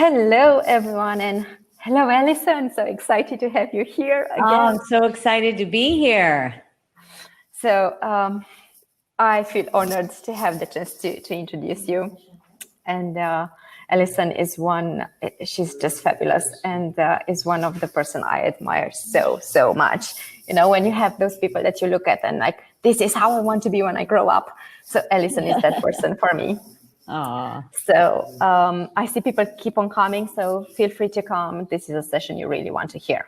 Hello, everyone, and hello, Allison. So excited to have you here again. Oh, I'm so excited to be here. So I feel honored to have the chance to introduce you. And Allison is she's just fabulous and is one of the person I admire so much. You know, when you have those people that you look at and like, this is how I want to be when I grow up. So Allison is that person for me. Aww. So I see people keep on coming, so feel free to come. This is a session you really want to hear.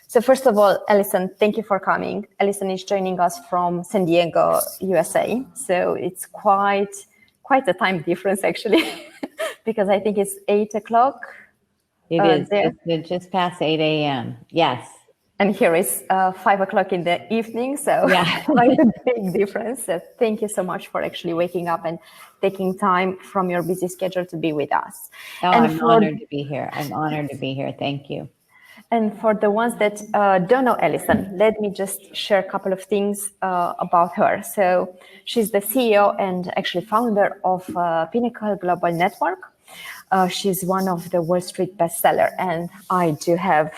So first of all, Allison, thank you for coming. Allison is joining us from San Diego, USA. So it's quite a time difference, actually, because I think it's 8 o'clock. It is. It's just past 8 a.m. Yes. And here is 5 o'clock in the evening, so yeah. quite a big difference. So thank you so much for actually waking up and taking time from your busy schedule to be with us. Oh, I'm honored to be here. I'm honored to be here. Thank you. And for the ones that don't know Allison, let me just share a couple of things about her. So she's the CEO and actually founder of Pinnacle Global Network. She's one of the Wall Street bestseller, and I do have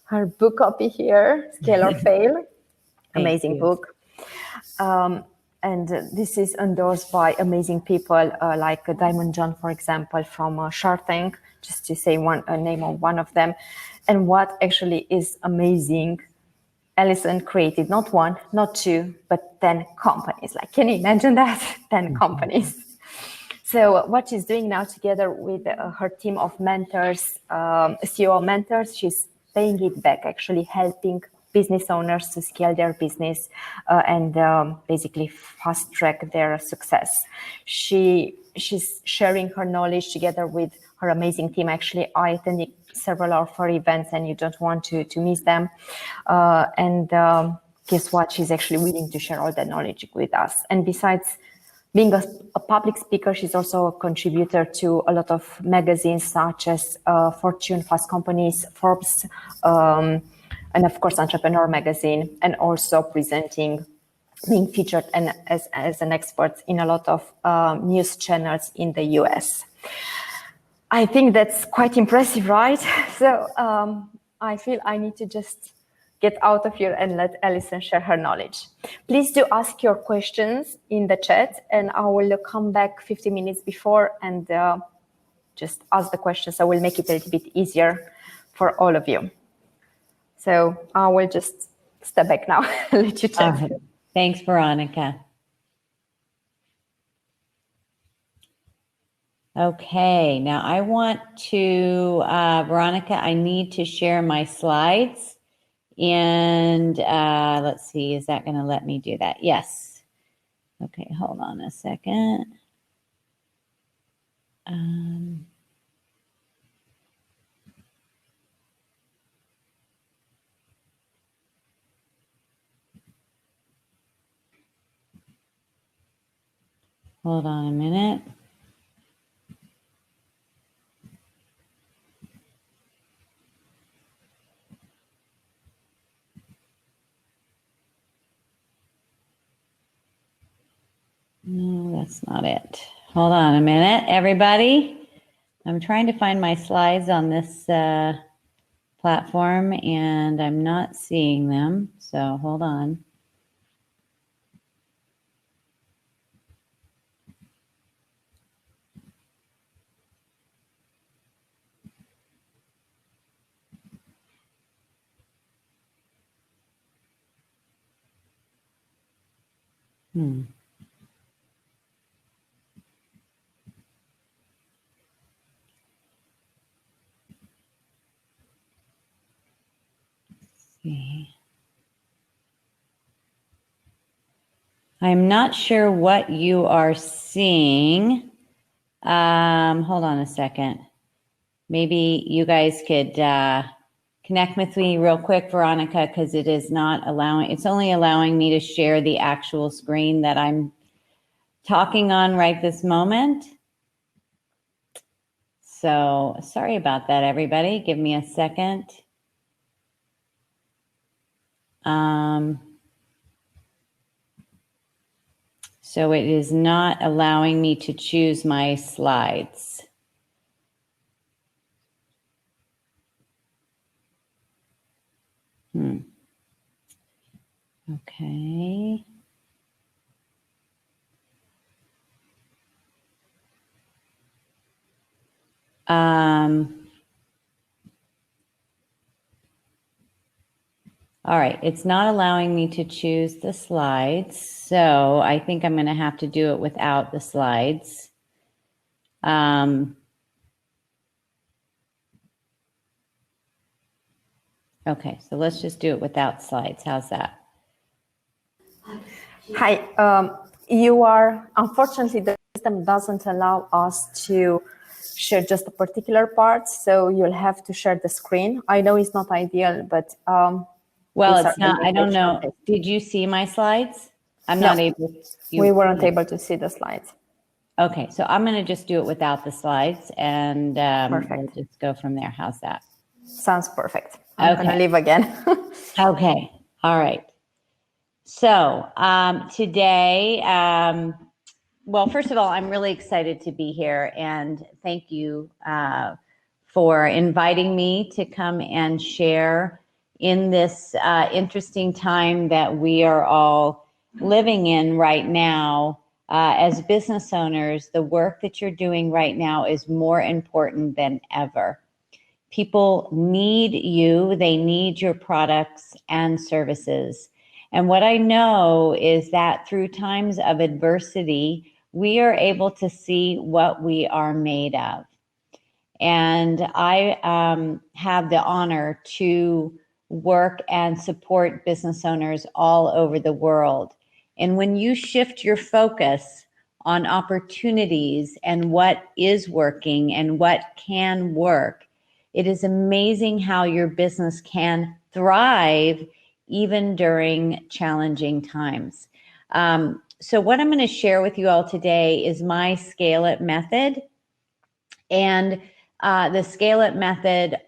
her book copy here, Scale or Fail. Amazing book. And this is endorsed by amazing people like Diamond John, for example, from Shark Tank, just to say a name of one of them. And what actually is amazing, Allison created not one, not two, but 10 companies. Like, can you imagine that? 10 companies. So what she's doing now together with her team of mentors, CEO mentors, she's paying it back, actually helping business owners to scale their business and basically fast track their success. She's sharing her knowledge together with her amazing team. Actually, I attended several of her events and you don't want to miss them. Guess what? She's actually willing to share all that knowledge with us. And besides being a public speaker, she's also a contributor to a lot of magazines such as Fortune, Fast Companies, Forbes, and of course, Entrepreneur Magazine, and also being featured as an expert in a lot of news channels in the US. I think that's quite impressive, right? So I feel I need to just get out of here and let Allison share her knowledge. Please do ask your questions in the chat, and I will come back 50 minutes before and just ask the questions. I will make it a little bit easier for all of you. So I will just step back now and let you chat. Thanks, Veronica. Okay, now I want to, Veronica, I need to share my slides. And let's see, is that going to let me do that? Yes. Okay, hold on a second. Hold on a minute. No, that's not it. Hold on a minute, everybody. I'm trying to find my slides on this platform, and I'm not seeing them. So hold on. I'm not sure what you are seeing. Hold on a second. Maybe you guys could connect with me real quick, Veronica, because it is not allowing, it's only allowing me to share the actual screen that I'm talking on right this moment. So sorry about that, everybody. Give me a second. So it is not allowing me to choose my slides. Okay. All right, it's not allowing me to choose the slides, so I think I'm going to have to do it without the slides. Okay, so let's just do it without slides. How's that? Hi, unfortunately, the system doesn't allow us to share just a particular part, so you'll have to share the screen. I know it's not ideal, but well, it's not, I don't know. Did you see my slides? I'm not able. We weren't able to see the slides. Okay, so I'm going to just do it without the slides, and we'll just go from there. How's that? Sounds perfect. I'm going to leave again. Okay, all right. So today, well, first of all, I'm really excited to be here, and thank you for inviting me to come and share in this interesting time that we are all living in right now. As business owners, the work that you're doing right now is more important than ever. People need you, they need your products and services. And what I know is that through times of adversity, we are able to see what we are made of. And I have the honor to work and support business owners all over the world. And when you shift your focus on opportunities and what is working and what can work, it is amazing how your business can thrive even during challenging times. So what I'm going to share with you all today is my SCALEit method. And the SCALEit method,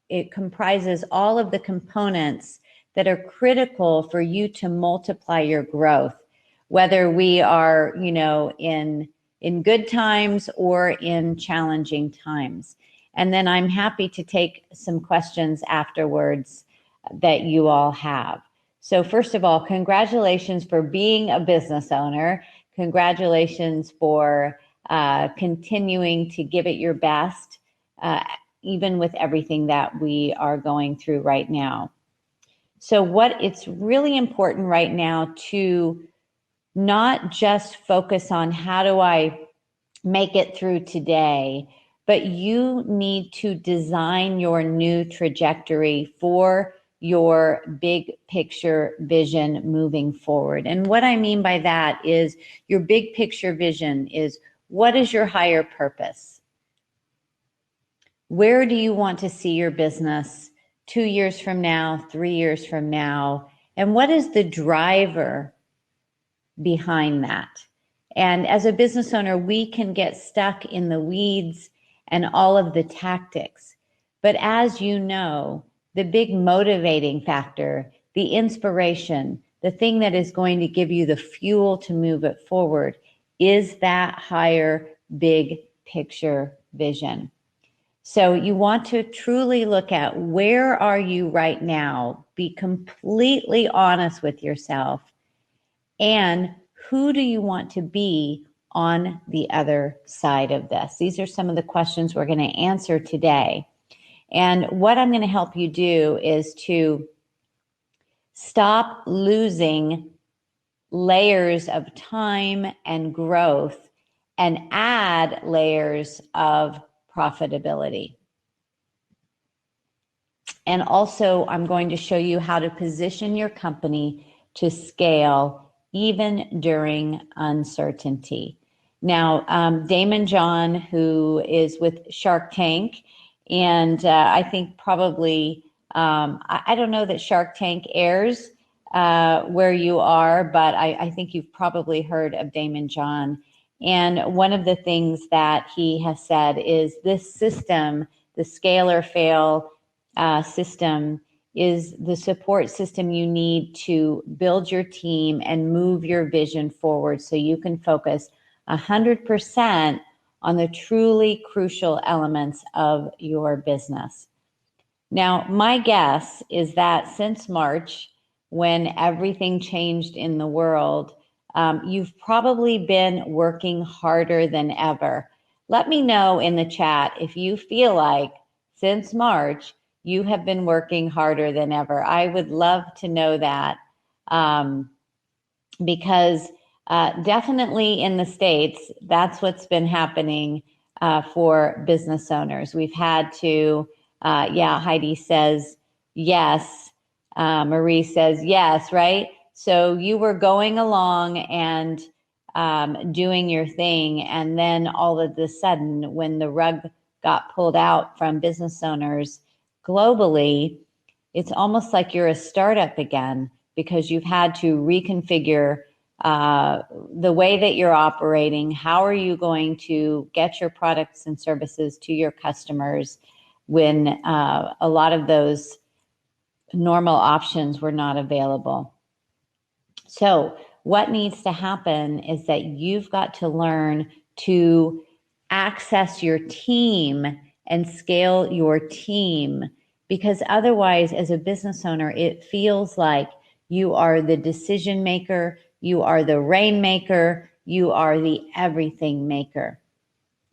it comprises all of the components that are critical for you to multiply your growth, whether we are, you know, in good times or in challenging times. And then I'm happy to take some questions afterwards that you all have. So first of all, congratulations for being a business owner. Congratulations for continuing to give it your best, even with everything that we are going through right now. So it's really important right now to not just focus on how do I make it through today, but you need to design your new trajectory for your big picture vision moving forward. And what I mean by that is your big picture vision is, what is your higher purpose? Where do you want to see your business 2 years from now, 3 years from now? And what is the driver behind that? And as a business owner, we can get stuck in the weeds and all of the tactics. But as you know, the big motivating factor, the inspiration, the thing that is going to give you the fuel to move it forward is that higher big picture vision. So you want to truly look at, where are you right now? Be completely honest with yourself. And who do you want to be on the other side of this? These are some of the questions we're going to answer today. And what I'm going to help you do is to stop losing layers of time and growth and add layers of profitability. And also, I'm going to show you how to position your company to scale even during uncertainty. Now, Damon John, who is with Shark Tank, and I think probably, I don't know that Shark Tank airs where you are, but I think you've probably heard of Damon John. And one of the things that he has said is this system, the Scale or Fail system, is the support system you need to build your team and move your vision forward so you can focus 100% on the truly crucial elements of your business. Now, my guess is that since March, when everything changed in the world, you've probably been working harder than ever. Let me know in the chat if you feel like since March, you have been working harder than ever. I would love to know that because definitely in the States, that's what's been happening for business owners. We've had to, yeah, Heidi says yes. Marie says yes, right? So you were going along and doing your thing. And then all of a sudden, when the rug got pulled out from business owners globally, it's almost like you're a startup again because you've had to reconfigure the way that you're operating. How are you going to get your products and services to your customers when a lot of those normal options were not available? So what needs to happen is that you've got to learn to access your team and scale your team, because otherwise, as a business owner, it feels like you are the decision maker, you are the rainmaker, you are the everything maker.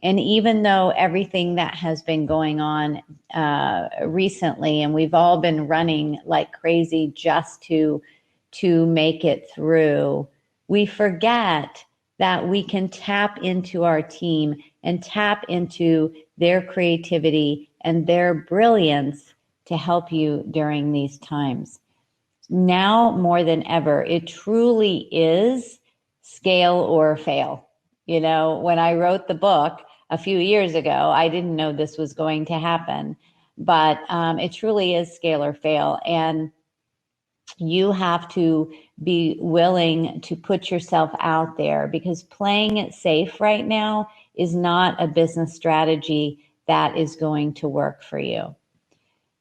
And even though everything that has been going on recently, and we've all been running like crazy just to make it through, we forget that we can tap into our team and tap into their creativity and their brilliance to help you during these times. Now more than ever, it truly is scale or fail. You know, when I wrote the book a few years ago, I didn't know this was going to happen, but it truly is scale or fail. And you have to be willing to put yourself out there, because playing it safe right now is not a business strategy that is going to work for you.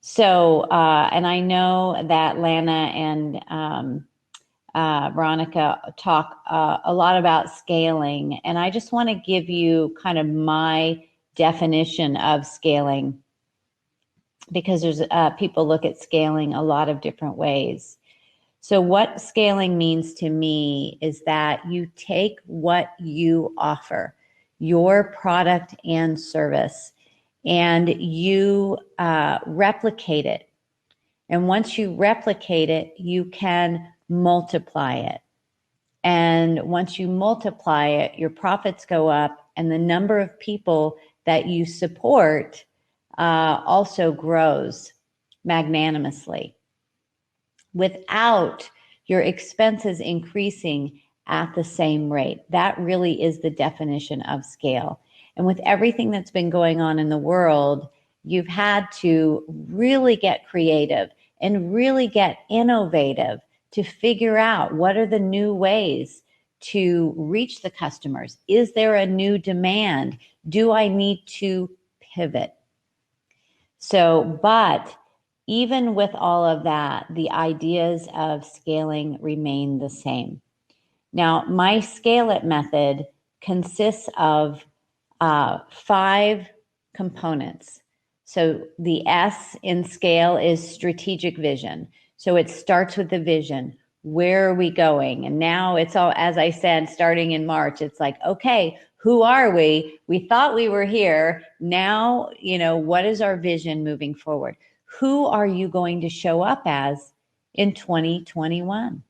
So, and I know that Lana and Veronica talk a lot about scaling, and I just want to give you kind of my definition of scaling, because there's people look at scaling a lot of different ways. So what scaling means to me is that you take what you offer, your product and service, and you replicate it. And once you replicate it, you can multiply it. And once you multiply it, your profits go up, and the number of people that you support also grows magnanimously, without your expenses increasing at the same rate. That really is the definition of scale. And with everything that's been going on in the world, you've had to really get creative and really get innovative to figure out what are the new ways to reach the customers. Is there a new demand? Do I need to pivot? So, but even with all of that, the ideas of scaling remain the same. Now, my SCALEit method consists of 5 components. So the S in SCALE is strategic vision. So it starts with the vision. Where are we going? And now it's all, as I said, starting in March, it's like, okay, who are we? We thought we were here. Now, you know, what is our vision moving forward? Who are you going to show up as in 2021?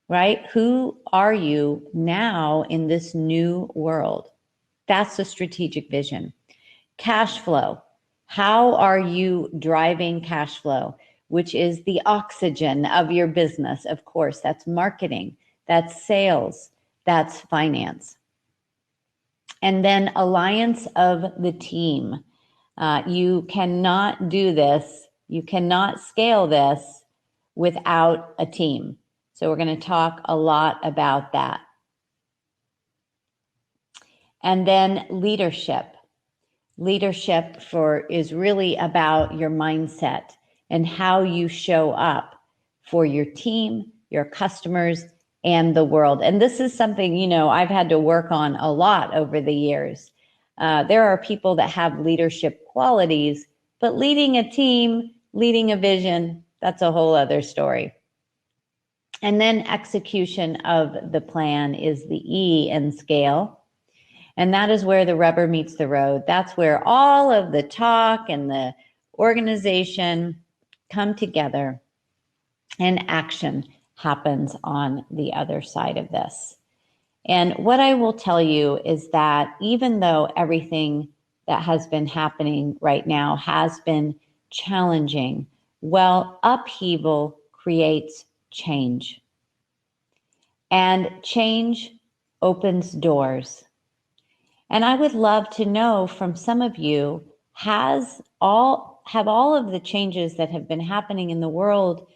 Right? Who are you now in this new world? That's the strategic vision. Cash flow. How are you driving cash flow, which is the oxygen of your business? Of course, that's marketing, that's sales, that's finance. And then alliance of the team. You cannot do this, you cannot scale this without a team. So we're going to talk a lot about that. And then leadership. Leadership is really about your mindset and how you show up for your team, your customers, and the world. And this is something, you know, I've had to work on a lot over the years. There are people that have leadership qualities, But leading a team, leading a vision, that's a whole other story. And then execution of the plan is the E in SCALE. And that is where the rubber meets the road. That's where all of the talk and the organization come together and action happens on the other side of this. And what I will tell you is that even though everything that has been happening right now has been challenging, well, upheaval creates change. And change opens doors. And I would love to know from some of you, have all of the changes that have been happening in the world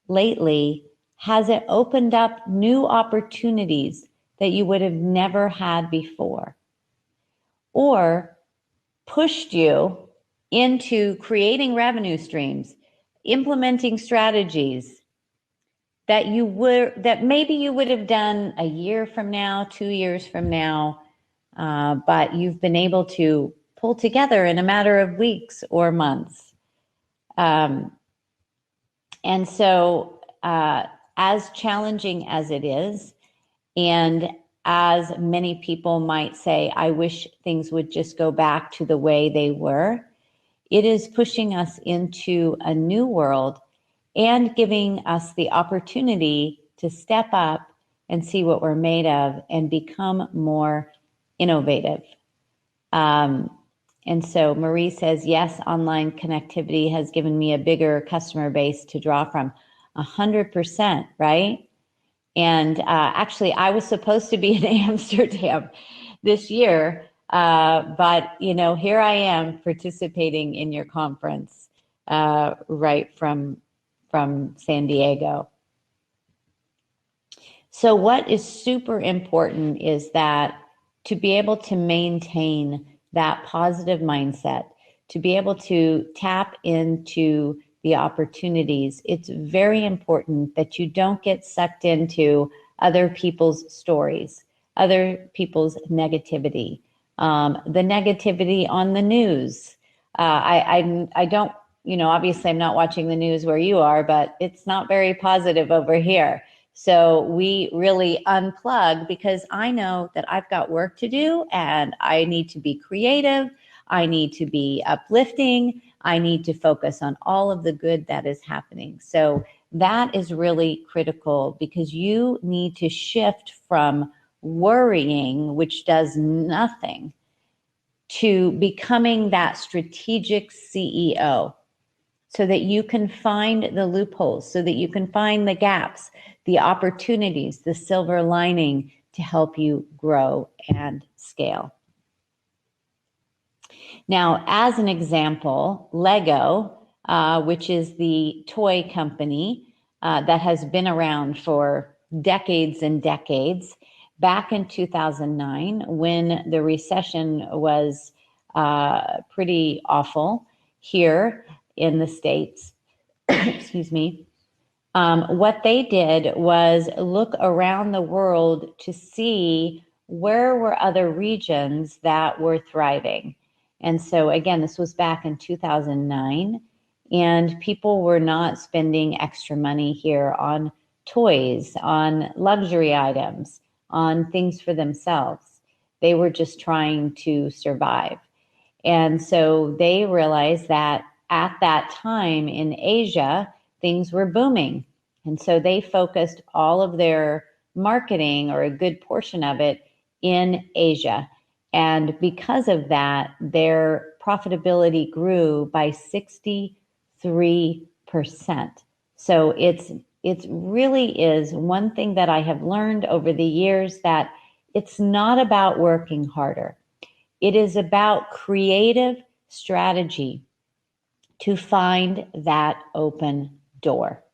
lately, has it opened up new opportunities that you would have never had before? Or pushed you into creating revenue streams, implementing strategies that maybe you would have done a year from now, 2 years from now, but you've been able to pull together in a matter of weeks or months. And so as challenging as it is, and as many people might say, I wish things would just go back to the way they were, it is pushing us into a new world and giving us the opportunity to step up and see what we're made of and become more innovative. And so Marie says, yes, online connectivity has given me a bigger customer base to draw from. 100%, right? And actually, I was supposed to be in Amsterdam this year, but here I am participating in your conference right from San Diego. So what is super important is that to be able to maintain that positive mindset, to be able to tap into the opportunities, it's very important that you don't get sucked into other people's stories, other people's negativity, the negativity on the news. I don't, obviously I'm not watching the news where you are, but it's not very positive over here. So we really unplug because I know that I've got work to do and I need to be creative. I need to be uplifting. I need to focus on all of the good that is happening. So that is really critical because you need to shift from worrying, which does nothing, to becoming that strategic CEO so that you can find the loopholes, so that you can find the gaps, the opportunities, the silver lining to help you grow and scale. Now, as an example, Lego, which is the toy company that has been around for decades and decades, back in 2009, when the recession was pretty awful here in the States, excuse me, what they did was look around the world to see where were other regions that were thriving. And so again, this was back in 2009, and people were not spending extra money here on toys, on luxury items, on things for themselves. They were just trying to survive. And so they realized that at that time in Asia, things were booming. And so they focused all of their marketing, or a good portion of it, in Asia. And because of that, their profitability grew by 63%. So it really is one thing that I have learned over the years, that it's not about working harder. It is about creative strategy to find that open door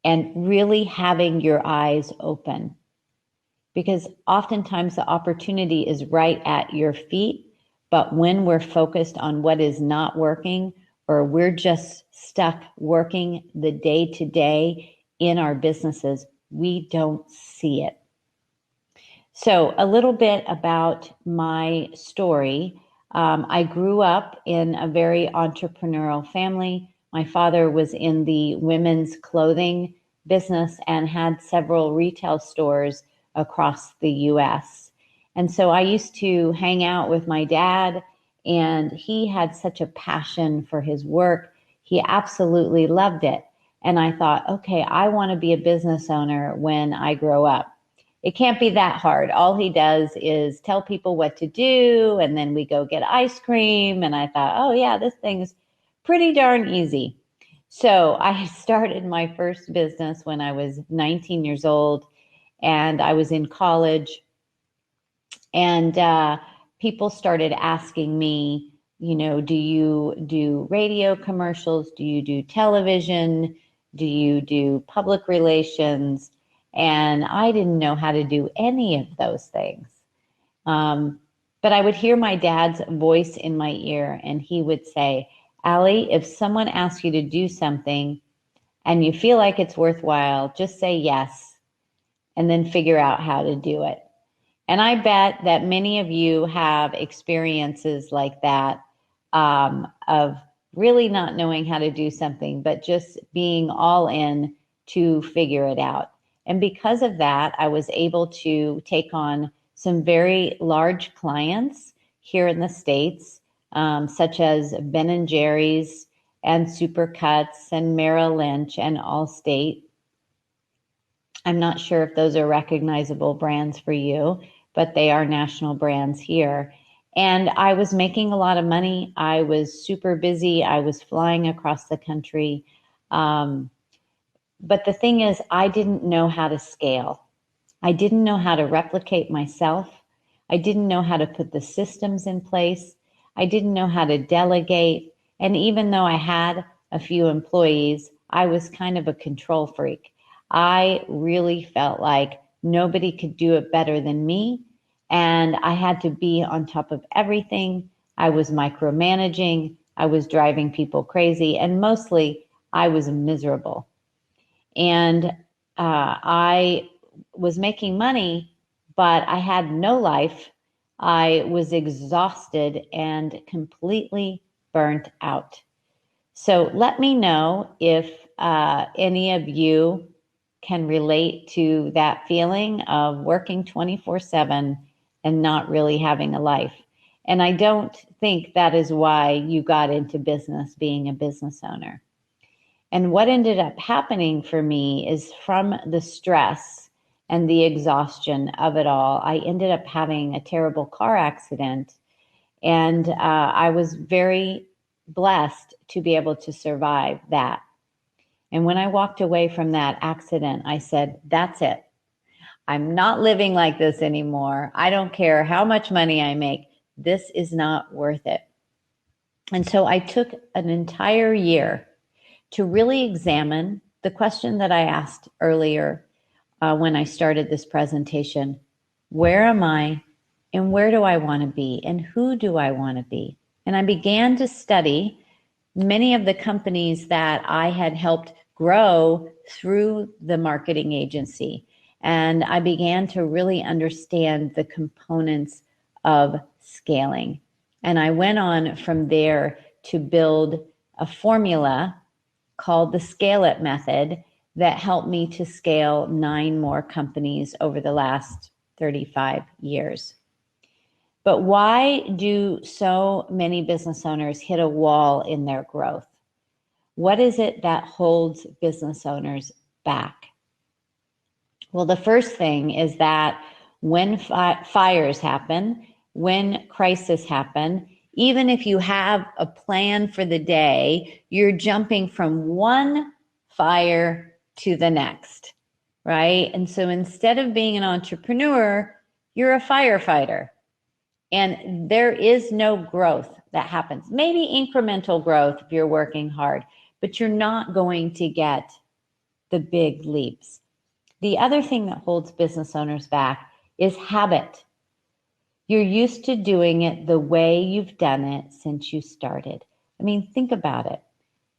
and really having your eyes open. Because oftentimes the opportunity is right at your feet, but when we're focused on what is not working, or we're just stuck working the day-to-day in our businesses, we don't see it. So a little bit about my story. I grew up in a very entrepreneurial family. My father was in the women's clothing business and had several retail stores across the US. And so I used to hang out with my dad, and he had such a passion for his work. He absolutely loved it. And I thought, okay, I want to be a business owner when I grow up. It can't be that hard. All he does is tell people what to do, and then we go get ice cream. And I thought, oh yeah, this thing's pretty darn easy. So I started my first business when I was 19 years old, and I was in college. And people started asking me, do you do radio commercials? Do you do television? Do you do public relations? And I didn't know how to do any of those things. But I would hear my dad's voice in my ear, and he would say, Allie, if someone asks you to do something and you feel like it's worthwhile, just say yes, and then figure out how to do it. And I bet that many of you have experiences like that, of really not knowing how to do something, but just being all in to figure it out. And because of that, I was able to take on some very large clients here in the States, such as Ben & Jerry's and Supercuts and Merrill Lynch and Allstate. I'm not sure if those are recognizable brands for you, but they are national brands here. And I was making a lot of money. I was super busy. I was flying across the country. But the thing is, I didn't know how to scale. I didn't know how to replicate myself. I didn't know how to put the systems in place. I didn't know how to delegate. And even though I had a few employees, I was kind of a control freak. I really felt like nobody could do it better than me, and I had to be on top of everything. I was micromanaging, I was driving people crazy, and mostly I was miserable. And I was making money, but I had no life. I was exhausted and completely burnt out. So let me know if any of you can relate to that feeling of working 24/7 and not really having a life. And I don't think that is why you got into business, being a business owner. And what ended up happening for me is, from the stress and the exhaustion of it all, I ended up having a terrible car accident. And I was very blessed to be able to survive that. And when I walked away from that accident, I said, that's it. I'm not living like this anymore. I don't care how much money I make. This is not worth it. And so I took an entire year to really examine the question that I asked earlier when I started this presentation. Where am I, and where do I want to be, and who do I want to be? And I began to study many of the companies that I had helped grow through the marketing agency. And I began to really understand the components of scaling. And I went on from there to build a formula called the SCALEit method that helped me to scale 9 more companies over the last 35 years. But why do so many business owners hit a wall in their growth? What is it that holds business owners back? Well, the first thing is that when fires happen, when crises happen, even if you have a plan for the day, you're jumping from one fire to the next, right? And so instead of being an entrepreneur, you're a firefighter. And there is no growth that happens. Maybe incremental growth if you're working hard, but you're not going to get the big leaps. The other thing that holds business owners back is habit. You're used to doing it the way you've done it since you started. I mean, think about it.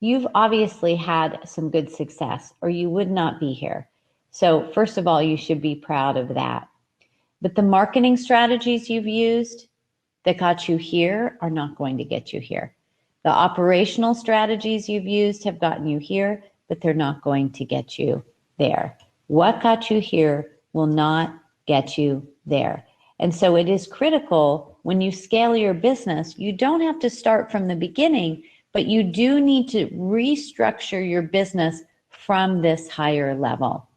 You've obviously had some good success, or you would not be here. So first of all, you should be proud of that. But the marketing strategies you've used, that got you here are not going to get you here. The operational strategies you've used have gotten you here, but they're not going to get you there. What got you here will not get you there. And so it is critical when you scale your business, you don't have to start from the beginning, but you do need to restructure your business from this higher level.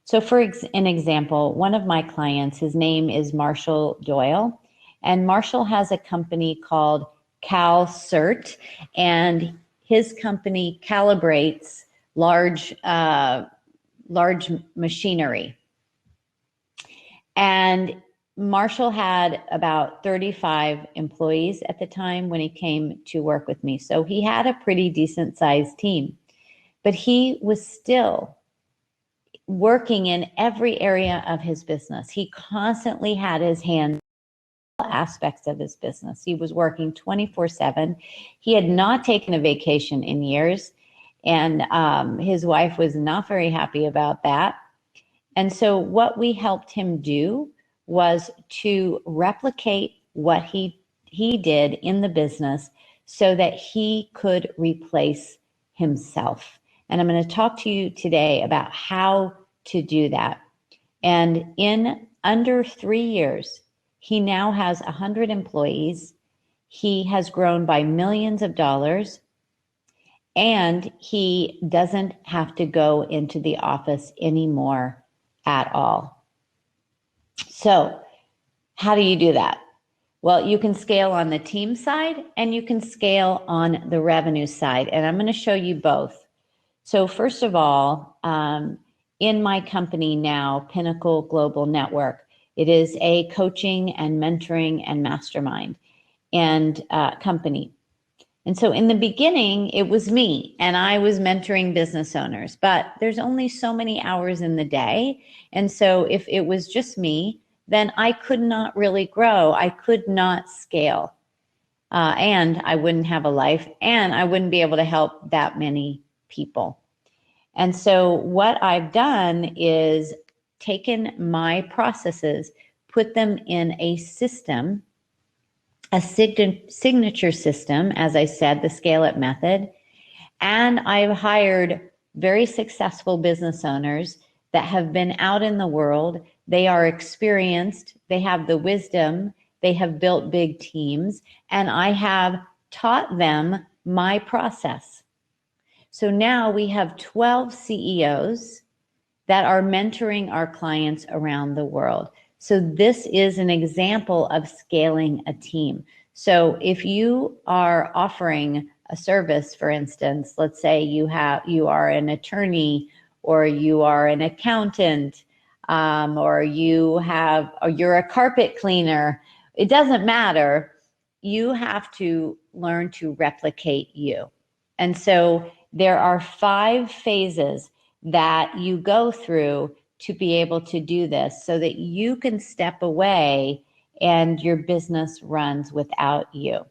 So for an example, one of my clients, his name is Marshall Doyle, and Marshall has a company called SCALEit, and his company calibrates large machinery. And Marshall had about 35 employees at the time when he came to work with me. So he had a pretty decent sized team, but he was still working in every area of his business. He constantly had his hands in all aspects of his business. He was working 24/7. He had not taken a vacation in years, and his wife was not very happy about that. And so what we helped him do was to replicate what he did in the business so that he could replace himself. And I'm going to talk to you today about how to do that. And in under 3 years, he now has 100 employees. He has grown by millions of dollars, and he doesn't have to go into the office anymore at all. So how do you do that? Well, you can scale on the team side and you can scale on the revenue side. And I'm going to show you both. So first of all, in my company now, Pinnacle Global Network, it is a coaching and mentoring and mastermind and company. And so in the beginning, it was me and I was mentoring business owners, but there's only so many hours in the day. And so if it was just me, then I could not really grow. I could not scale. And I wouldn't have a life, and I wouldn't be able to help that many people. And so what I've done is taken my processes, put them in a system, a signature system, as I said, the SCALEit method. And I've hired very successful business owners that have been out in the world. They are experienced, they have the wisdom, they have built big teams, and I have taught them my process. So now we have 12 CEOs that are mentoring our clients around the world. So this is an example of scaling a team. So if you are offering a service, for instance, let's say you are an attorney, or you are an accountant, or you're a carpet cleaner, it doesn't matter. You have to learn to replicate you. And so there are 5 phases that you go through to be able to do this so that you can step away and your business runs without you.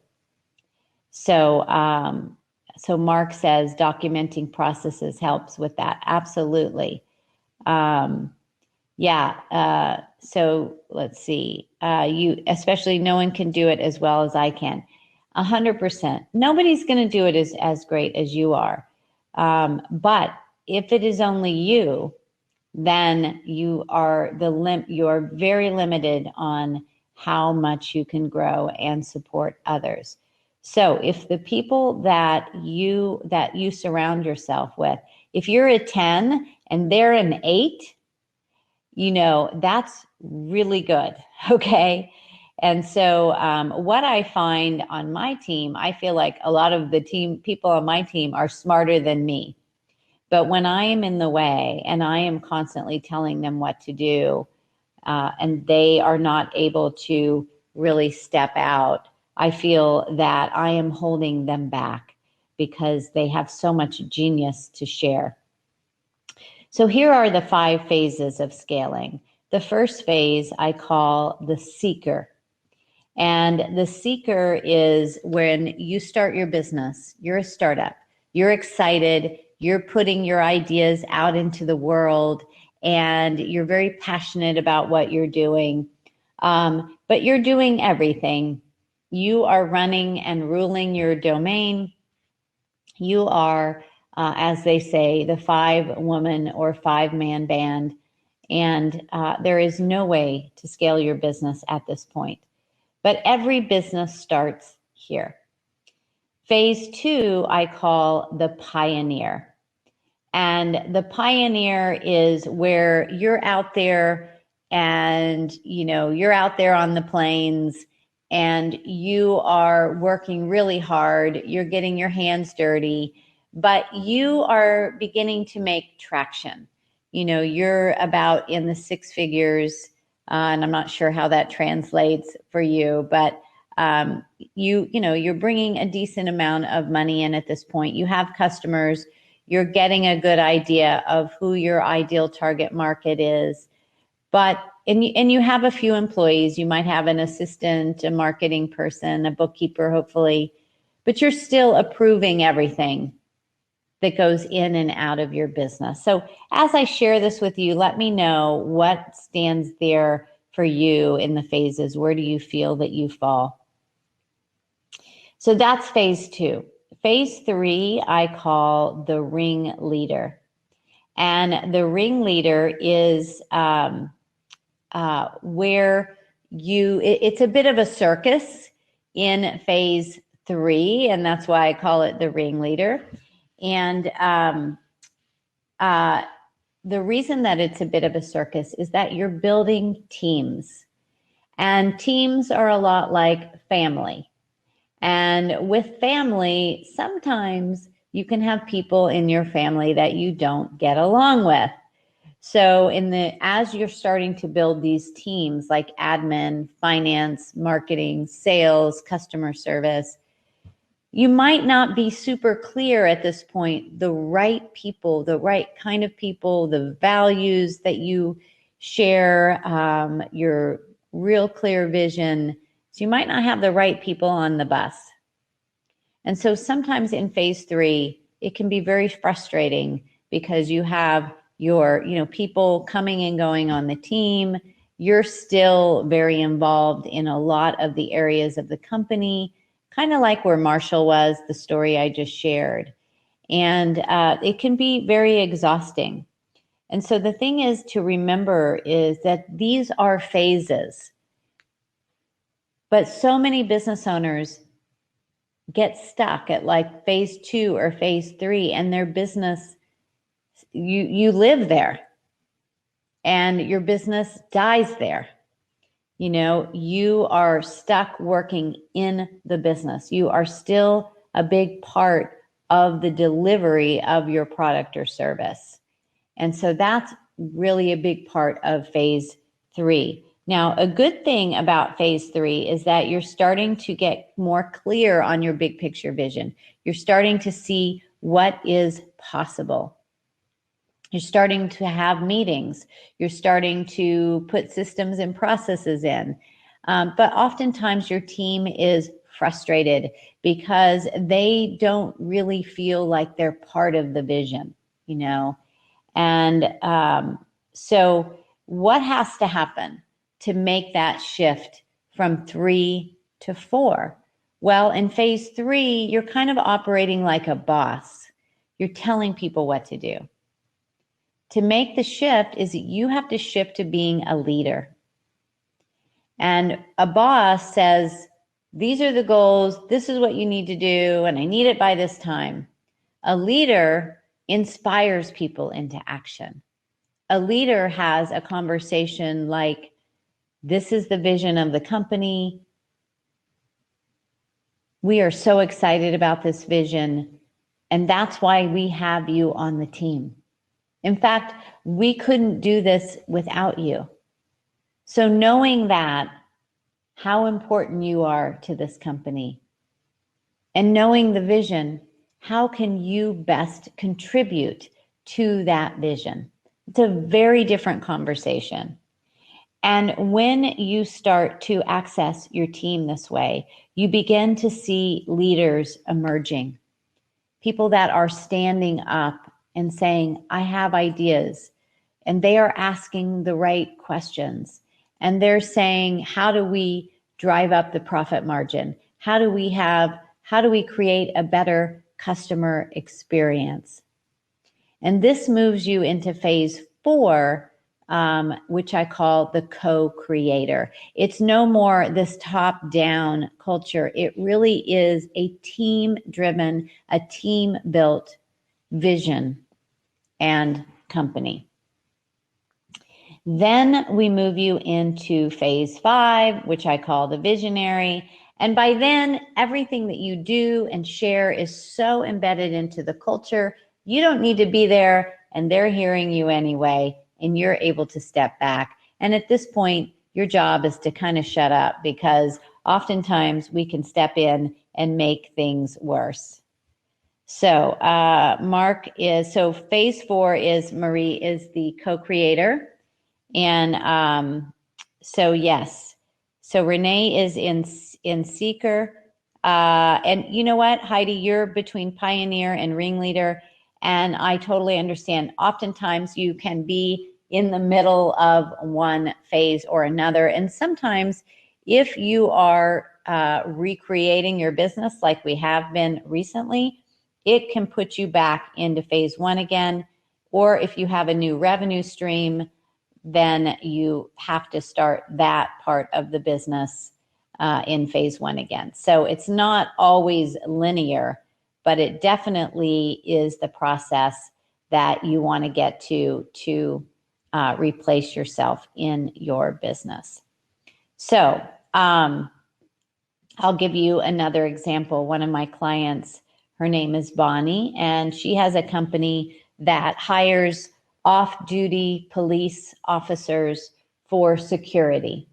So, so Mark says documenting processes helps with that. Absolutely. So let's see. Especially no one can do it as well as I can. 100%. Nobody's going to do it as great as you are. But if it is only you, then you are you're very limited on how much you can grow and support others. So if the people that you surround yourself with, if you're a 10 and they're an 8, that's really good. Okay. And so what I find on my team, I feel like a lot of the people on my team are smarter than me. But when I am in the way and I am constantly telling them what to do, and they are not able to really step out, I feel that I am holding them back because they have so much genius to share. So here are the 5 phases of scaling. The first phase I call the seeker. And the seeker is when you start your business, you're a startup, you're excited, you're putting your ideas out into the world, and you're very passionate about what you're doing, but you're doing everything. you are running and ruling your domain. You are, as they say, the 5-woman or 5-man band. And there is no way to scale your business at this point. But every business starts here. Phase 2, I call the pioneer. And the pioneer is where you're out there and, you're out there on the plains and you are working really hard. You're getting your hands dirty, but you are beginning to make traction. You're about in the 6 figures, and I'm not sure how that translates for you, but you're bringing a decent amount of money in at this point. You have customers. You're getting a good idea of who your ideal target market is, and you have a few employees. You might have an assistant, a marketing person, a bookkeeper, hopefully, but you're still approving everything that goes in and out of your business. So as I share this with you, let me know what stands there for you in the phases. Where do you feel that you fall? So that's phase 2. Phase 3, I call the ring leader. And the ring leader is where it's a bit of a circus in phase 3, and that's why I call it the ring leader. And the reason that it's a bit of a circus is that you're building teams. And teams are a lot like family. And with family, sometimes you can have people in your family that you don't get along with. So as you're starting to build these teams like admin, finance, marketing, sales, customer service, you might not be super clear at this point, the right people, the right kind of people, the values that you share, your real clear vision. So you might not have the right people on the bus. And so sometimes in phase 3, it can be very frustrating because you have your, people coming and going on the team. You're still very involved in a lot of the areas of the company, kind of like where Marshall was, the story I just shared. And it can be very exhausting. And so the thing is to remember is that these are phases. But so many business owners get stuck at like phase 2 or phase 3, and their business, you live there and your business dies there. You are stuck working in the business. You are still a big part of the delivery of your product or service. And so that's really a big part of phase 3. Now, a good thing about phase 3 is that you're starting to get more clear on your big picture vision. You're starting to see what is possible. You're starting to have meetings. You're starting to put systems and processes in. But oftentimes your team is frustrated because they don't really feel like they're part of the vision, And so what has to happen to make that shift from 3 to 4? Well, in phase 3, you're kind of operating like a boss. You're telling people what to do. To make the shift is that you have to shift to being a leader. And a boss says, these are the goals, this is what you need to do, and I need it by this time. A leader inspires people into action. A leader has a conversation like, this is the vision of the company. We are so excited about this vision, and that's why we have you on the team. In fact, we couldn't do this without you. So knowing that, how important you are to this company, and knowing the vision, how can you best contribute to that vision? It's a very different conversation. And when you start to access your team this way, you begin to see leaders emerging, people that are standing up and saying, I have ideas, and they are asking the right questions. And they're saying, how do we drive up the profit margin? How do we create a better customer experience? And this moves you into phase 4, which I call the co-creator. It's no more this top-down culture. It really is a team-driven, a team-built vision and company. Then we move you into phase 5, which I call the visionary. And by then, everything that you do and share is so embedded into the culture, you don't need to be there, and they're hearing you anyway, and you're able to step back. And at this point, your job is to kind of shut up, because oftentimes we can step in and make things worse. So phase 4 is Marie is the co-creator. And so yes, so Renee is in seeker. And you know what, Heidi, you're between pioneer and ringleader. And I totally understand. Oftentimes you can be in the middle of one phase or another. And sometimes if you are recreating your business like we have been recently, it can put you back into phase 1 again. Or if you have a new revenue stream, then you have to start that part of the business in phase 1 again. So it's not always linear, but it definitely is the process that you want to get to replace yourself in your business. So I'll give you another example. One of my clients, her name is Bonnie, and she has a company that hires off-duty police officers for security.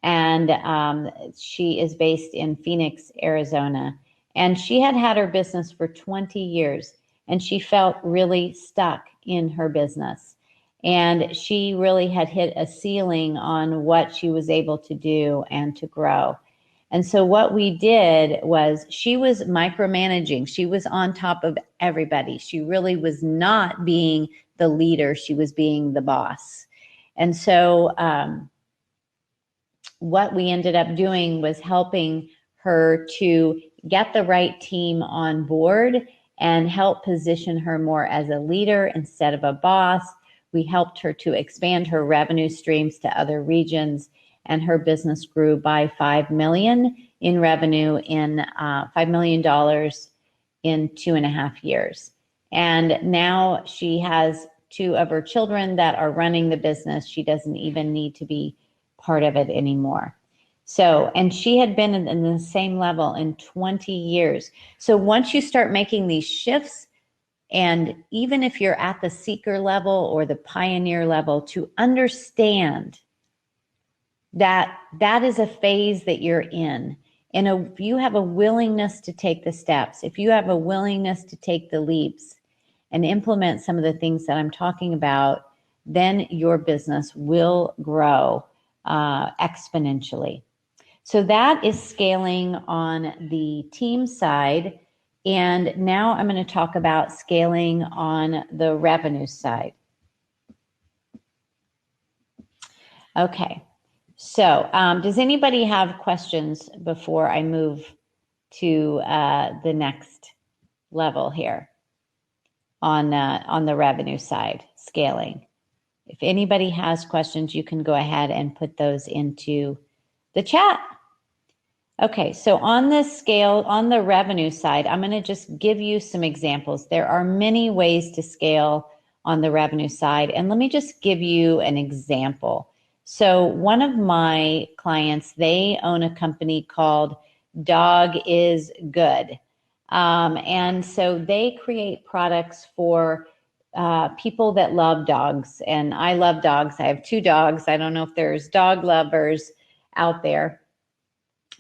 And she is based in Phoenix, Arizona. And she had her business for 20 years, and she felt really stuck in her business. And she really had hit a ceiling on what she was able to do and to grow. And so what we did was, she was micromanaging. She was on top of everybody. She really was not being the leader. She was being the boss. And so what we ended up doing was helping her to get the right team on board and help position her more as a leader instead of a boss. We helped her to expand her revenue streams to other regions, and her business grew by $5 million in revenue in $5 million in 2.5 years. And now she has 2 of her children that are running the business. She doesn't even need to be part of it anymore. So, and she had been in the same level in 20 years. So once you start making these shifts, and even if you're at the seeker level or the pioneer level, to understand that that is a phase that you're in. And if you have a willingness to take the steps, if you have a willingness to take the leaps and implement some of the things that I'm talking about, then your business will grow exponentially. So that is scaling on the team side. And now I'm going to talk about scaling on the revenue side. Okay. So does anybody have questions before I move to the next level here on the revenue side, scaling? If anybody has questions, you can go ahead and put those into the chat. Okay, so on this scale, on the revenue side, I'm going to just give you some examples. There are many ways to scale on the revenue side, and let me just give you an example. So one of my clients, they own a company called Dog is Good. And so they create products for people that love dogs. And I love dogs. I have 2 dogs. I don't know if there's dog lovers out there.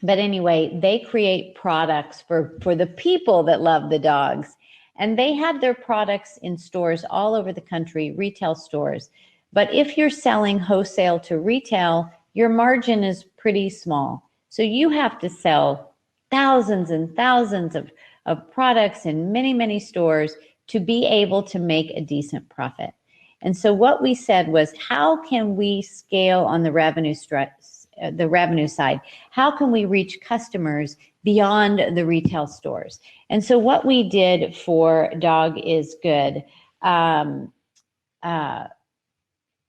But anyway, they create products for the people that love the dogs. And they have their products in stores all over the country, retail stores. But if you're selling wholesale to retail, your margin is pretty small. So you have to sell thousands and thousands of products in many, many stores to be able to make a decent profit. And so what we said was, how can we scale on the revenue the revenue side. How can we reach customers beyond the retail stores? And so what we did for Dog is Good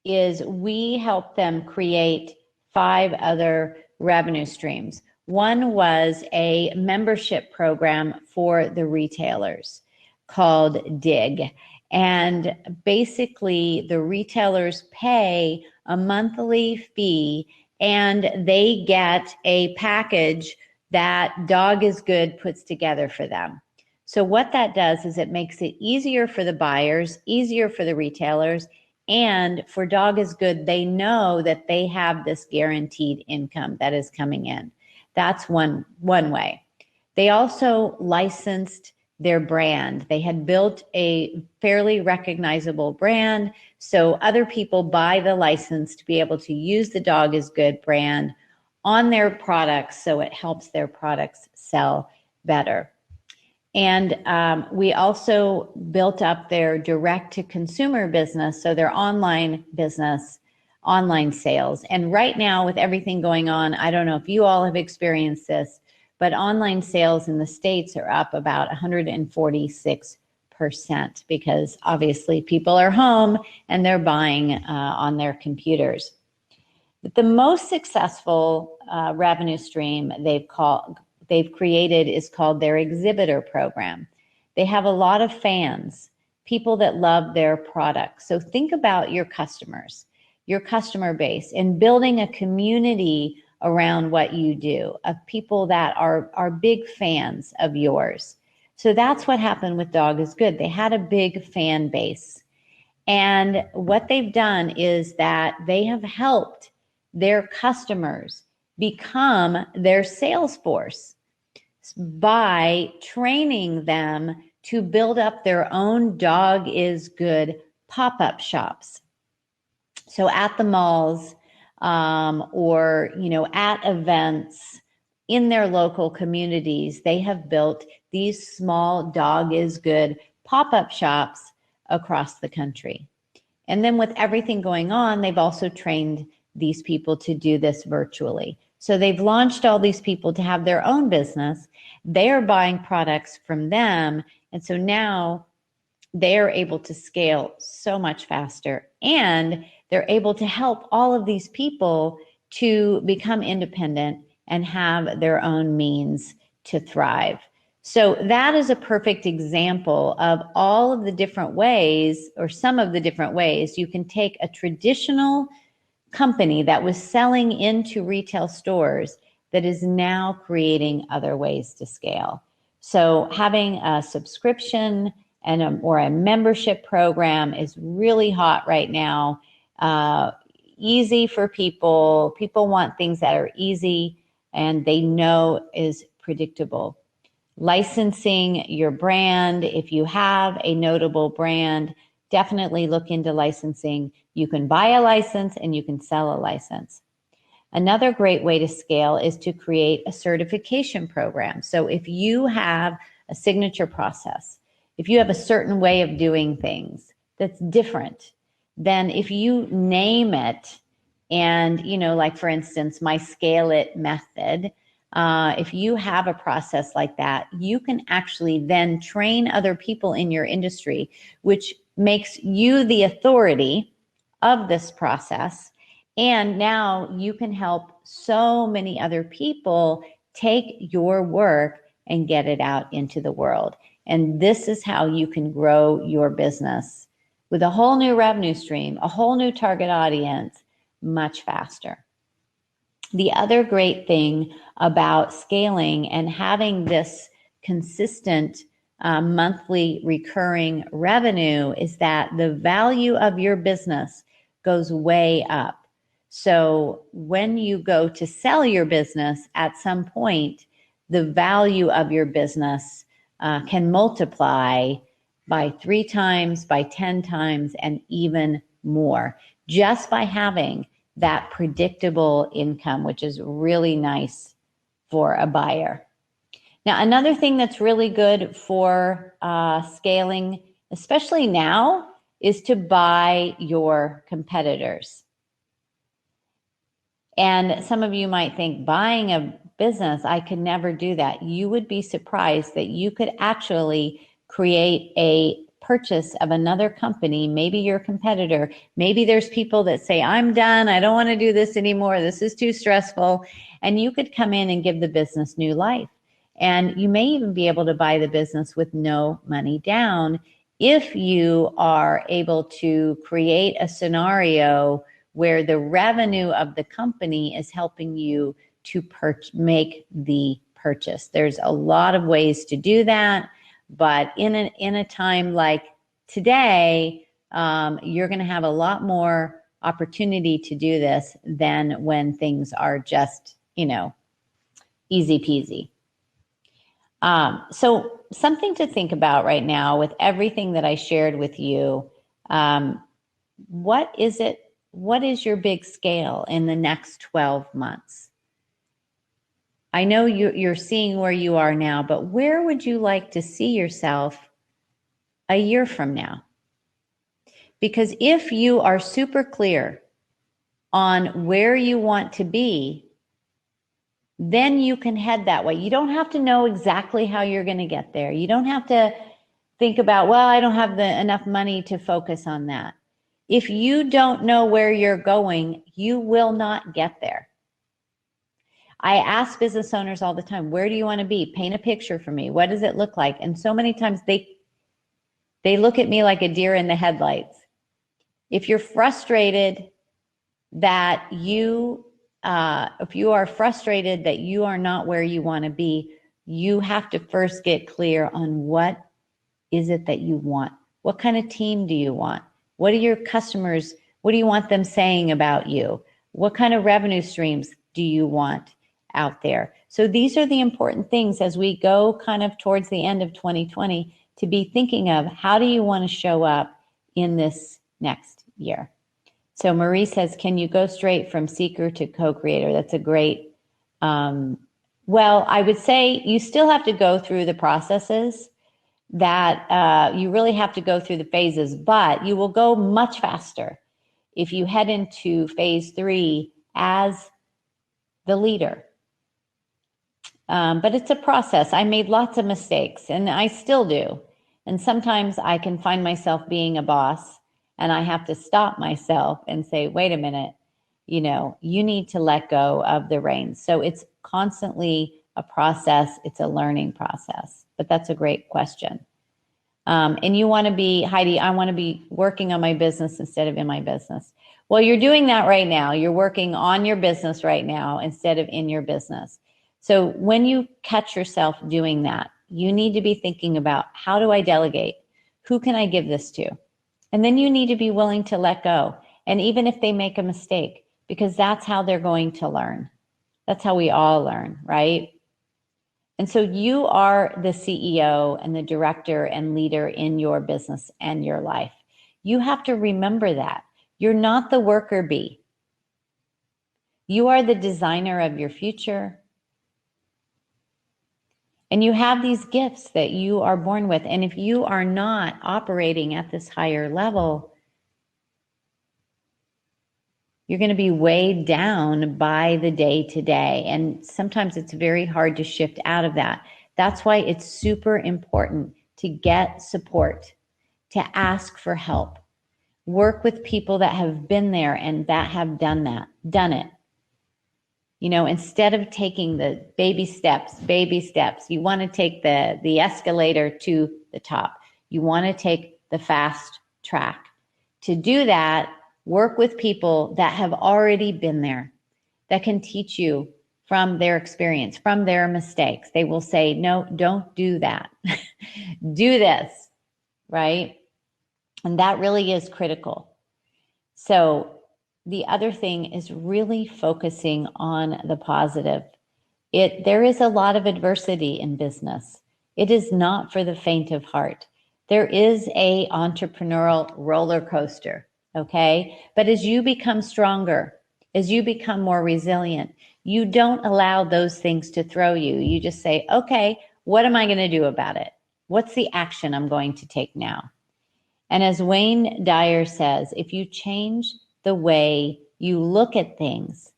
is we helped them create 5 other revenue streams. One was a membership program for the retailers called Dig. And basically the retailers pay a monthly fee and they get a package that Dog is Good puts together for them. So what that does is it makes it easier for the buyers, easier for the retailers, and for Dog is Good, they know that they have this guaranteed income that is coming in. That's one way. They also licensed their brand. They had built a fairly recognizable brand, so other people buy the license to be able to use the Dog is Good brand on their products, so it helps their products sell better. And we also built up their direct-to-consumer business, so their online business, online sales. And right now, with everything going on, I don't know if you all have experienced this, but online sales in the States are up about 146% because obviously people are home and they're buying on their computers. But the most successful revenue stream they've created is called their exhibitor program. They have a lot of fans, people that love their products. So think about your customers, your customer base, and building a community around what you do, of people that are big fans of yours. So that's what happened with Dog is Good. They had a big fan base. And what they've done is that they have helped their customers become their sales force by training them to build up their own Dog is Good pop-up shops. So at the malls or at events in their local communities, they have built these small Dog is Good pop-up shops across the country. And then with everything going on, they've also trained these people to do this virtually. So they've launched all these people to have their own business. They're buying products from them. And so now they're able to scale so much faster. And they're able to help all of these people to become independent and have their own means to thrive. So that is a perfect example of all of the different ways, or some of the different ways, you can take a traditional company that was selling into retail stores that is now creating other ways to scale. So having a subscription or a membership program is really hot right now. Easy for people. People want things that are easy and they know is predictable. Licensing your brand. If you have a notable brand, definitely look into licensing. You can buy a license and you can sell a license. Another great way to scale is to create a certification program. So if you have a signature process, if you have a certain way of doing things that's different, then if you name it and, like for instance, my SCALEit method, if you have a process like that, you can actually then train other people in your industry, which makes you the authority of this process. And now you can help so many other people take your work and get it out into the world. And this is how you can grow your business with a whole new revenue stream, a whole new target audience, much faster. The other great thing about scaling and having this consistent monthly recurring revenue is that the value of your business goes way up. So when you go to sell your business at some point, the value of your business can multiply by 3 times, by 10 times, and even more, just by having that predictable income, which is really nice for a buyer. Now, another thing that's really good for scaling, especially now, is to buy your competitors. And some of you might think buying a business, I could never do that. You would be surprised that you could actually create a purchase of another company, maybe your competitor. Maybe there's people that say, I'm done. I don't want to do this anymore. This is too stressful. And you could come in and give the business new life. And you may even be able to buy the business with no money down if you are able to create a scenario where the revenue of the company is helping you to make the purchase. There's a lot of ways to do that, but in a time like today, you're going to have a lot more opportunity to do this than when things are just, easy peasy. So something to think about right now with everything that I shared with you. What is your big scale in the next 12 months? I know you're seeing where you are now, but where would you like to see yourself a year from now? Because if you are super clear on where you want to be, then you can head that way. You don't have to know exactly how you're going to get there. You don't have to think about, well, I don't have enough money to focus on that. If you don't know where you're going, you will not get there. I ask business owners all the time, where do you want to be? Paint a picture for me. What does it look like? And so many times they look at me like a deer in the headlights. If you're frustrated that if you are frustrated that you are not where you want to be, you have to first get clear on what is it that you want? What kind of team do you want? What are your customers? What do you want them saying about you? What kind of revenue streams do you want out there? So these are the important things as we go kind of towards the end of 2020 to be thinking of, how do you want to show up in this next year? So Marie says, can you go straight from seeker to co-creator? That's a great, well, I would say you still have to go through the processes that you really have to go through the phases, but you will go much faster if you head into phase 3 as the leader. But it's a process. I made lots of mistakes and I still do. And sometimes I can find myself being a boss and I have to stop myself and say, wait a minute, you need to let go of the reins. So it's constantly a process. It's a learning process, but that's a great question. And you want to be, Heidi, I want to be working on my business instead of in my business. Well, you're doing that right now. You're working on your business right now instead of in your business. So when you catch yourself doing that, you need to be thinking about, how do I delegate? Who can I give this to? And then you need to be willing to let go. And even if they make a mistake, because that's how they're going to learn. That's how we all learn, right? And so you are the CEO and the director and leader in your business and your life. You have to remember that. You're not the worker bee. You are the designer of your future. And you have these gifts that you are born with. And if you are not operating at this higher level, you're going to be weighed down by the day to day. And sometimes it's very hard to shift out of that. That's why it's super important to get support, to ask for help, work with people that have been there and that have done it. Instead of taking the baby steps, you want to take the escalator to the top. You want to take the fast track. To do that, work with people that have already been there, that can teach you from their experience, from their mistakes. They will say, no, don't do that. Do this, right? And that really is critical. So the other thing is really focusing on the positive. There is a lot of adversity in business. It is not for the faint of heart. There is a entrepreneurial roller coaster, okay? But as you become stronger, as you become more resilient, you don't allow those things to throw you. You just say, okay, what am I going to do about it? What's the action I'm going to take now? And as Wayne Dyer says, if you change the way you look at things,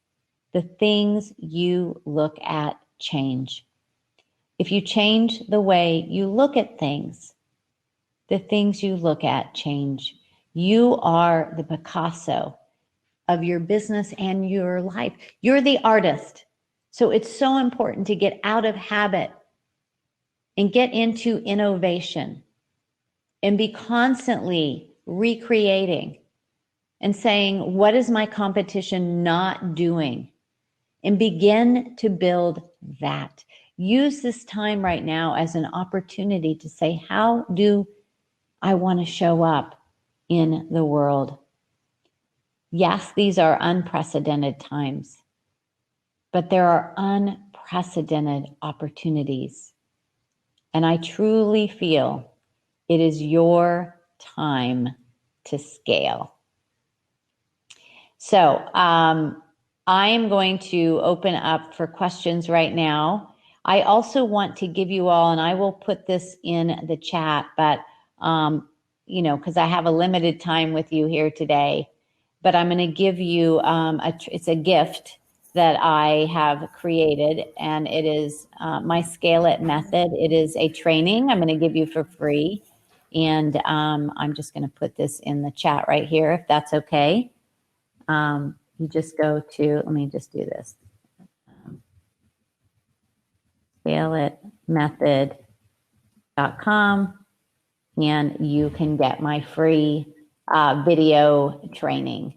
The things you look at change. If you change the way you look at things, the things you look at change. You are the Picasso of your business and your life. You're the artist. So it's so important to get out of habit and get into innovation and be constantly recreating and saying, what is my competition not doing? And begin to build that. Use this time right now as an opportunity to say, how do I want to show up in the world? Yes, these are unprecedented times, but there are unprecedented opportunities. And I truly feel it is your time to scale. So I am going to open up for questions right now. I also want to give you all, and I will put this in the chat, but because I have a limited time with you here today, but I'm going to give you it's a gift that I have created, and it is my SCALEit method. It is a training I'm going to give you for free, and I'm just going to put this in the chat right here, if that's okay. You just go to, let me just do this. SCALEitmethod.com, and you can get my free video training.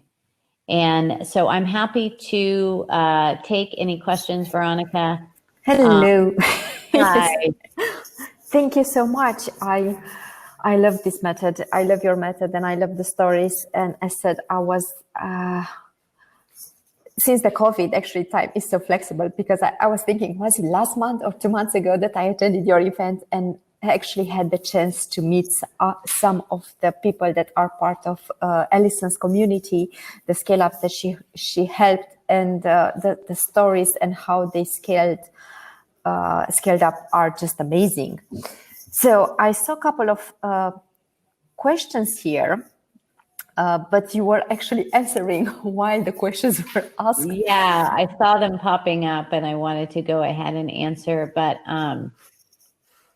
And so I'm happy to take any questions, Veronica. Hello. Hi. Thank you so much. I love this method. I love your method, and I love the stories. And I said I was since the COVID actually time is so flexible, because I was thinking, was it last month or 2 months ago that I attended your event and actually had the chance to meet some of the people that are part of Allison's community, the scale up that she helped, and the stories and how they scaled up are just amazing. So I saw a couple of questions here. But you were actually answering while the questions were asked. Yeah, I saw them popping up, and I wanted to go ahead and answer. But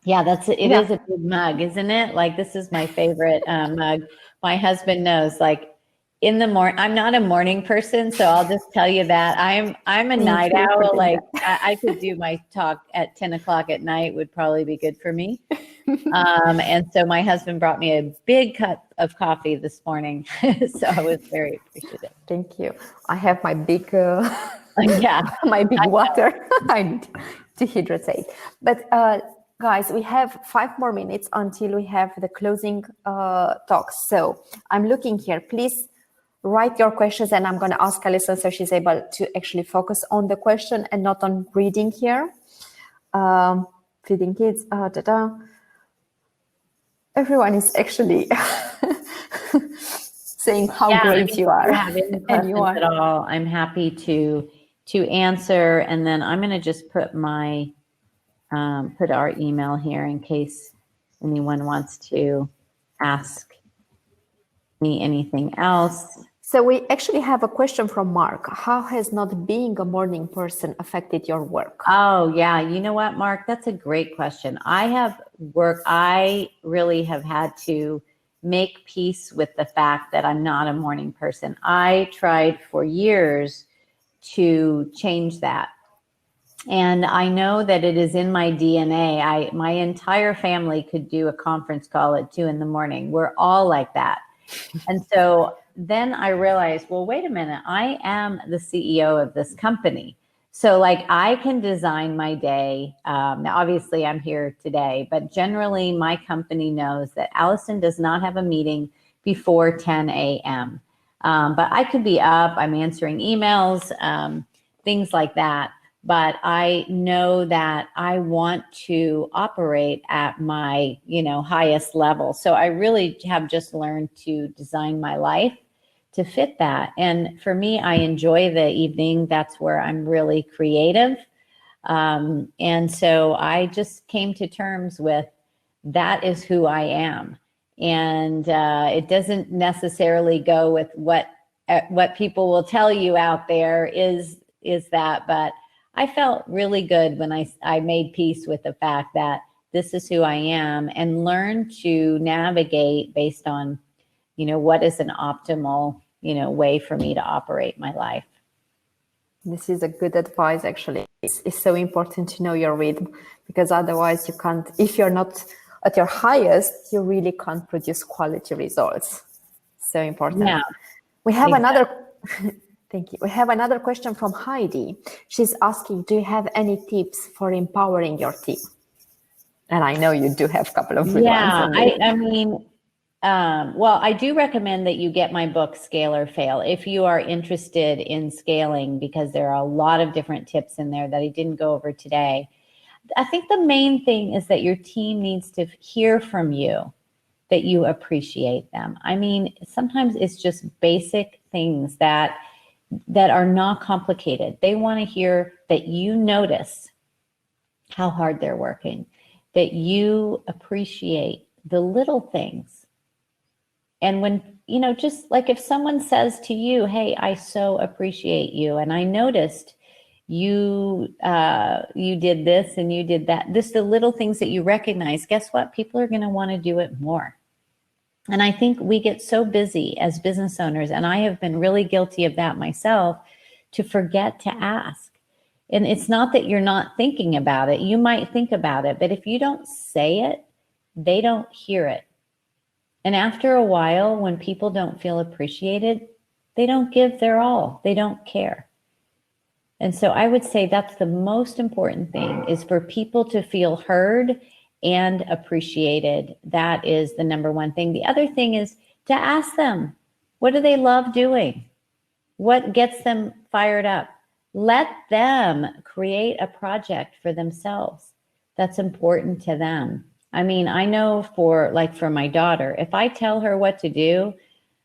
yeah, it is a big mug, isn't it? Like, this is my favorite mug. My husband knows. Like, in the morning, I'm not a morning person, so I'll just tell you that I'm a night owl. Like, I could do my talk at 10 o'clock at night, would probably be good for me. And so my husband brought me a big cup of coffee this morning. So I was very appreciative. Thank you. I have my big, my big water. I need to hydrate. But guys, we have 5 more minutes until we have the closing talks. So I'm looking here. Please write your questions, and I'm going to ask Allison so she's able to actually focus on the question and not on reading here. Feeding kids. Everyone is actually saying how great you are. And you are. At all, I'm happy to answer. And then I'm going to just put my put our email here in case anyone wants to ask me anything else. So we actually have a question from Mark. How has not being a morning person affected your work? Oh, yeah. You know what, Mark? That's a great question. I really have had to make peace with the fact that I'm not a morning person. I tried for years to change that. And I know that it is in my DNA. My entire family could do a conference call at 2 a.m. We're all like that. And so then I realized, well, wait a minute, I am the CEO of this company. So like, I can design my day. Now, obviously I'm here today, but generally my company knows that Allison does not have a meeting before 10 a.m. But I could be up, I'm answering emails, things like that. But I know that I want to operate at my, highest level. So I really have just learned to design my life to fit that. And for me, I enjoy the evening. That's where I'm really creative. And so I just came to terms with that is who I am. And it doesn't necessarily go with what people will tell you out there is is that, but I felt really good when I made peace with the fact that this is who I am, and learn to navigate based on, what is an optimal, way for me to operate my life. This is a good advice, actually. It's so important to know your rhythm, because otherwise you can't, if you're not at your highest, you really can't produce quality results. So important. Yeah. We have another, thank you. We have another question from Heidi. She's asking, do you have any tips for empowering your team? And I know you do have a couple of good ones. I mean, well, I do recommend that you get my book, Scale or Fail, if you are interested in scaling, because there are a lot of different tips in there that I didn't go over today. I think the main thing is that your team needs to hear from you that you appreciate them. I mean, sometimes it's just basic things that are not complicated. They want to hear that you notice how hard they're working, that you appreciate the little things. And when, just like if someone says to you, hey, I so appreciate you, and I noticed you did this and you did that, the little things that you recognize, guess what? People are going to want to do it more. And I think we get so busy as business owners, and I have been really guilty of that myself, to forget to ask. And it's not that you're not thinking about it. You might think about it, but if you don't say it, they don't hear it. And after a while, when people don't feel appreciated, they don't give their all. They don't care. And so I would say that's the most important thing, is for people to feel heard and appreciated. That is the number one thing. The other thing is to ask them, what do they love doing? What gets them fired up? Let them create a project for themselves that's important to them. I mean, I know for my daughter, if I tell her what to do,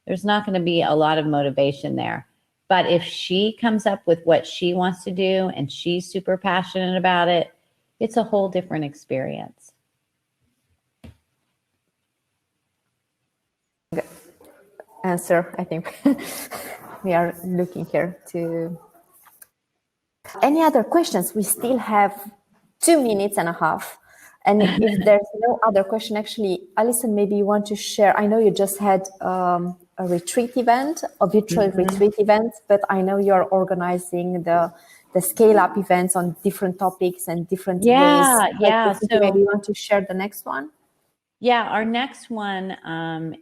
there's not going to be a lot of motivation there. But if she comes up with what she wants to do and she's super passionate about it, it's a whole different experience. Good answer, I think. We are looking here to... Any other questions? We still have 2.5 minutes. And if there's no other question, actually, Allison, maybe you want to share. I know you just had a retreat event, a virtual retreat event, but I know you're organizing the scale up events on different topics and different ways. Yeah. So maybe you want to share the next one? Yeah, our next one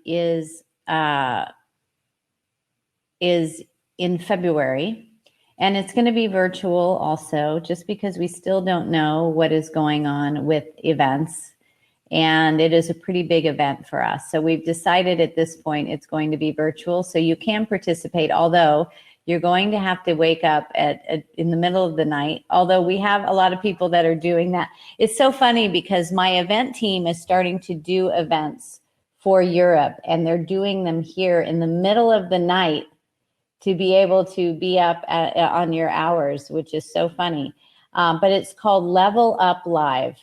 is in February. And it's going to be virtual also, just because we still don't know what is going on with events. And it is a pretty big event for us. So we've decided at this point it's going to be virtual. So you can participate, although you're going to have to wake up in the middle of the night. Although we have a lot of people that are doing that. It's so funny because my event team is starting to do events for Europe, and they're doing them here in the middle of the night, to be able to be up on your hours, which is so funny. But it's called Level Up Live,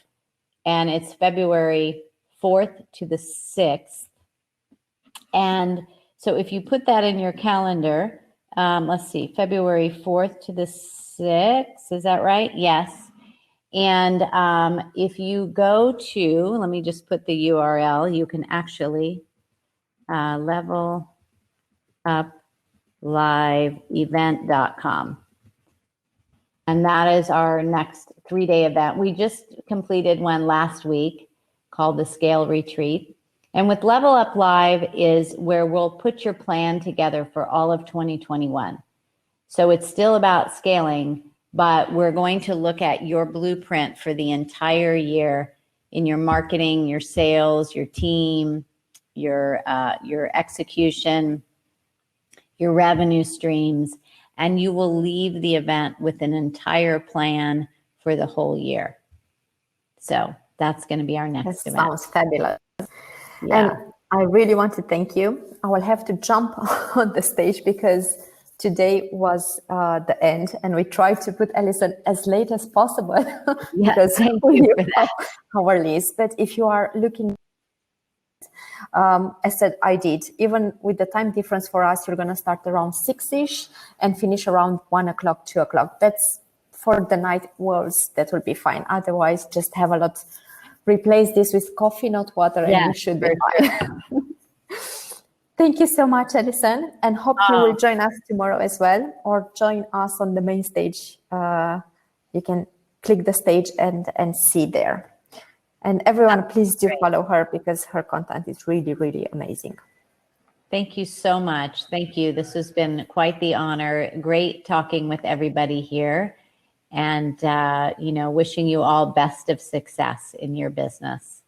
and it's February 4th to the 6th. And so if you put that in your calendar, let's see, February 4th to the 6th, is that right? Yes. And if you go to, let me just put the URL, you can actually level up liveevent.com. And that is our next 3-day event. We just completed one last week called the Scale Retreat. And with Level Up Live is where we'll put your plan together for all of 2021. So it's still about scaling, but we're going to look at your blueprint for the entire year in your marketing, your sales, your team, your execution, your revenue streams, and you will leave the event with an entire plan for the whole year. So that's going to be our next event. Sounds fabulous. Yeah. And I really want to thank you. I will have to jump on the stage because today was the end, and we tried to put Allison as late as possible because thank you for that. our list. But if you are looking, As said, I did. Even with the time difference for us, you're going to start around 6-ish and finish around 1 o'clock, 2 o'clock. That's for the night wolves. That will be fine. Otherwise, just have a lot. Replace this with coffee, not water, and you should be fine. Thank you so much, Allison, and hope you will join us tomorrow as well, or join us on the main stage. You can click the stage and see there. And everyone, please do follow her because her content is really, really amazing. Thank you so much. Thank you. This has been quite the honor. Great talking with everybody here. And, wishing you all best of success in your business.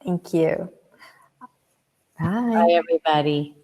Thank you. Bye. Bye, everybody.